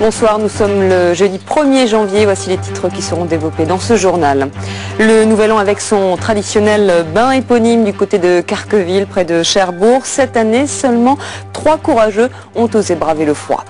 Bonsoir, nous sommes le jeudi 1er janvier. Voici les titres qui seront développés dans ce journal. Le Nouvel An avec son traditionnel bain éponyme du côté de Carqueville, près de Cherbourg. Cette année, seulement 3 courageux ont osé braver le froid.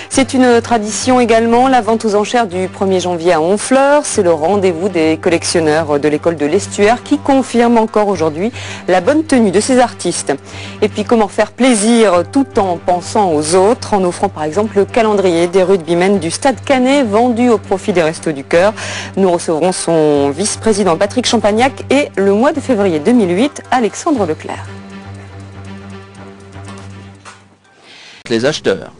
C'est une tradition également, la vente aux enchères du 1er janvier à Honfleur. C'est le rendez-vous des collectionneurs de l'école de l'Estuaire qui confirme encore aujourd'hui la bonne tenue de ces artistes. Et puis comment faire plaisir tout en pensant aux autres, en offrant par exemple le calendrier des rugbymen du Stade Canet vendu au profit des Restos du Cœur. Nous recevrons son vice-président Patrick Champagnac et le mois de février 2008, Alexandre Leclerc. Les acheteurs.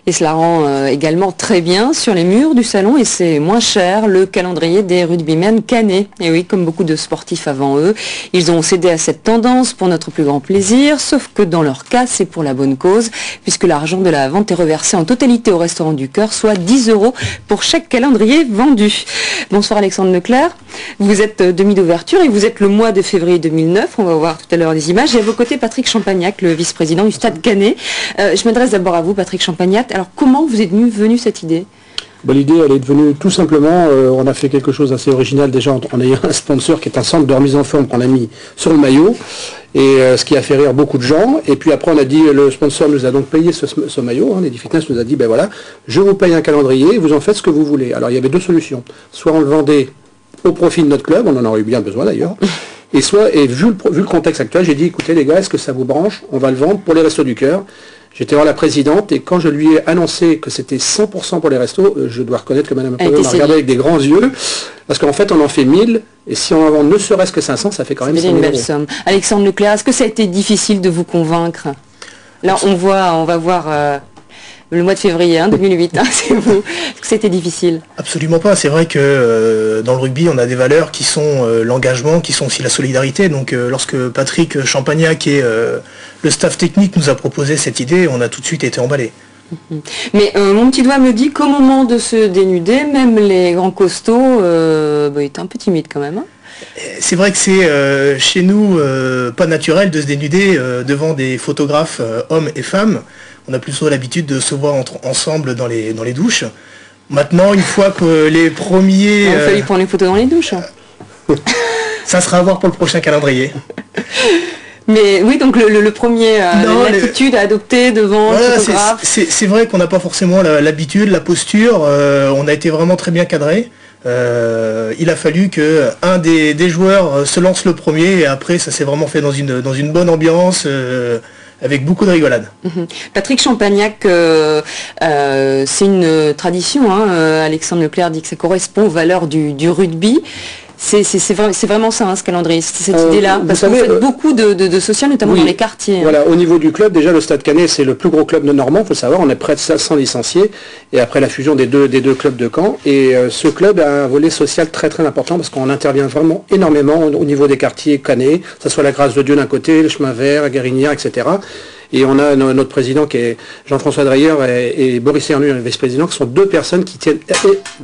Et cela rend également très bien sur les murs du salon et c'est moins cher, le calendrier des rugbymen Canet. Et oui, comme beaucoup de sportifs avant eux, ils ont cédé à cette tendance pour notre plus grand plaisir, sauf que dans leur cas, c'est pour la bonne cause, puisque l'argent de la vente est reversé en totalité au Restaurant du Cœur, soit 10 € pour chaque calendrier vendu. Bonsoir Alexandre Leclerc, vous êtes demi d'ouverture et vous êtes le mois de février 2009, on va voir tout à l'heure les images, et à vos côtés Patrick Champagnac, le vice-président du Stade Canet. Je m'adresse d'abord à vous Patrick Champagnac. Alors comment vous êtes venue cette idée ? L'idée, elle est devenue tout simplement, on a fait quelque chose d'assez original déjà en ayant un sponsor qui est un centre de remise en forme qu'on a mis sur le maillot, et ce qui a fait rire beaucoup de gens. Et puis après on a dit, le sponsor nous a donc payé ce maillot, Lady Fitness nous a dit, ben voilà, je vous paye un calendrier, vous en faites ce que vous voulez. Alors il y avait 2 solutions, soit on le vendait au profit de notre club, on en aurait eu bien besoin d'ailleurs, et vu le contexte actuel, j'ai dit, écoutez les gars, est-ce que ça vous branche ? On va le vendre pour les Restos du Cœur. J'étais voir la présidente et quand je lui ai annoncé que c'était 100% pour les restos, je dois reconnaître que Madame Apollon m'a regardé avec des grands yeux, parce qu'en fait on en fait 1000 et si on en vend ne serait-ce que 500, ça fait quand même 100 000 une belle somme. Alexandre Leclerc, est-ce que ça a été difficile de vous convaincre ? Là on va voir le mois de février 2008, c'est vous. Est-ce que c'était difficile ? Absolument pas. C'est vrai que dans le rugby, on a des valeurs qui sont l'engagement, qui sont aussi la solidarité. Donc lorsque Patrick Champagnac et le staff technique nous a proposé cette idée, on a tout de suite été emballés. Mais mon petit doigt me dit qu'au moment de se dénuder, même les grands costauds étaient un peu timides quand même. C'est vrai que c'est chez nous pas naturel de se dénuder devant des photographes hommes et femmes. On a plutôt l'habitude de se voir ensemble dans les douches. Maintenant, une fois que les premiers... Il a fallu prendre les photos dans les douches. Ça sera à voir pour le prochain calendrier. Mais oui, donc le premier, l'attitude à adopter devant le photographe. C'est vrai qu'on n'a pas forcément l'habitude, la posture. On a été vraiment très bien cadré. Il a fallu qu'un des joueurs se lance le premier et après ça s'est vraiment fait dans une bonne ambiance. Avec beaucoup de rigolade. Patrick Champagnac, c'est une tradition, Alexandre Leclerc dit que ça correspond aux valeurs du rugby. C'est vraiment ça, ce calendrier, cette idée-là, parce que vous faites beaucoup de social, notamment dans les quartiers. Voilà, au niveau du club, déjà le Stade Canet, c'est le plus gros club de Normand, il faut savoir, on est près de 500 licenciés, et après la fusion des deux clubs de Caen, et ce club a un volet social très très important, parce qu'on intervient vraiment énormément au niveau des quartiers Canet, que ce soit la Grâce de Dieu d'un côté, le Chemin Vert, la Guérinière, etc. Et on a notre président qui est Jean-François Dreyer et Boris Hernu, le vice-président, qui sont 2 personnes qui tiennent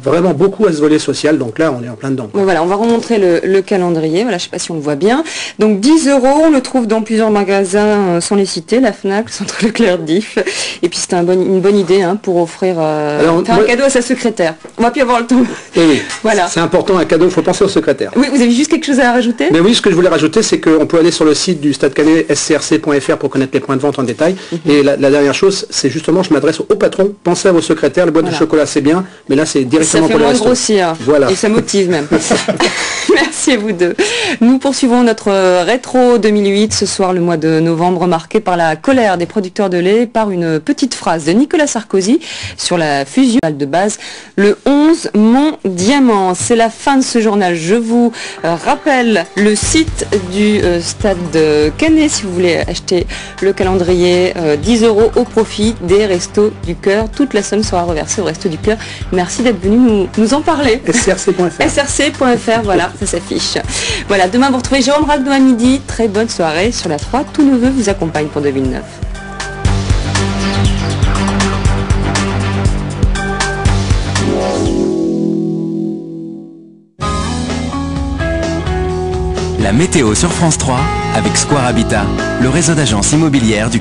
vraiment beaucoup à ce volet social. Donc là, on est en plein dedans. Voilà, on va remontrer le calendrier. Voilà, je ne sais pas si on le voit bien. Donc 10 €, on le trouve dans plusieurs magasins, sans les citer, la Fnac, le Centre Leclerc Diff. Et puis c'est une bonne idée pour offrir un cadeau à sa secrétaire. On va plus avoir le temps. Oui, voilà. C'est important, un cadeau, il faut penser au secrétaire. Oui, vous avez juste quelque chose à rajouter ? Mais oui, ce que je voulais rajouter, c'est qu'on peut aller sur le site du Stade Canet, scrc.fr, pour connaître les points de vente en détail. Et la dernière chose, c'est justement, je m'adresse au patron, pensez à vos secrétaires, le boîte de chocolat c'est bien, mais là c'est directement pour le reste. Ça fait moins grossir, voilà. Et ça motive même. Merci à vous deux. Nous poursuivons notre rétro 2008, ce soir le mois de novembre, marqué par la colère des producteurs de lait, par une petite phrase de Nicolas Sarkozy sur la fusion de base, le 11 Mon Diamant. C'est la fin de ce journal. Je vous rappelle le site du Stade Canet si vous voulez acheter le calendrier, 10 € au profit des Restos du Cœur. Toute la somme sera reversée aux Restos du Cœur. Merci d'être venu nous en parler. src.fr. src.fr, voilà, ça s'affiche. Voilà, demain vous retrouvez Jérôme Ragno à midi. Très bonne soirée sur la 3. Tout neveu vous accompagne pour 2009. La météo sur France 3 avec Square Habitat, le réseau d'agences immobilières du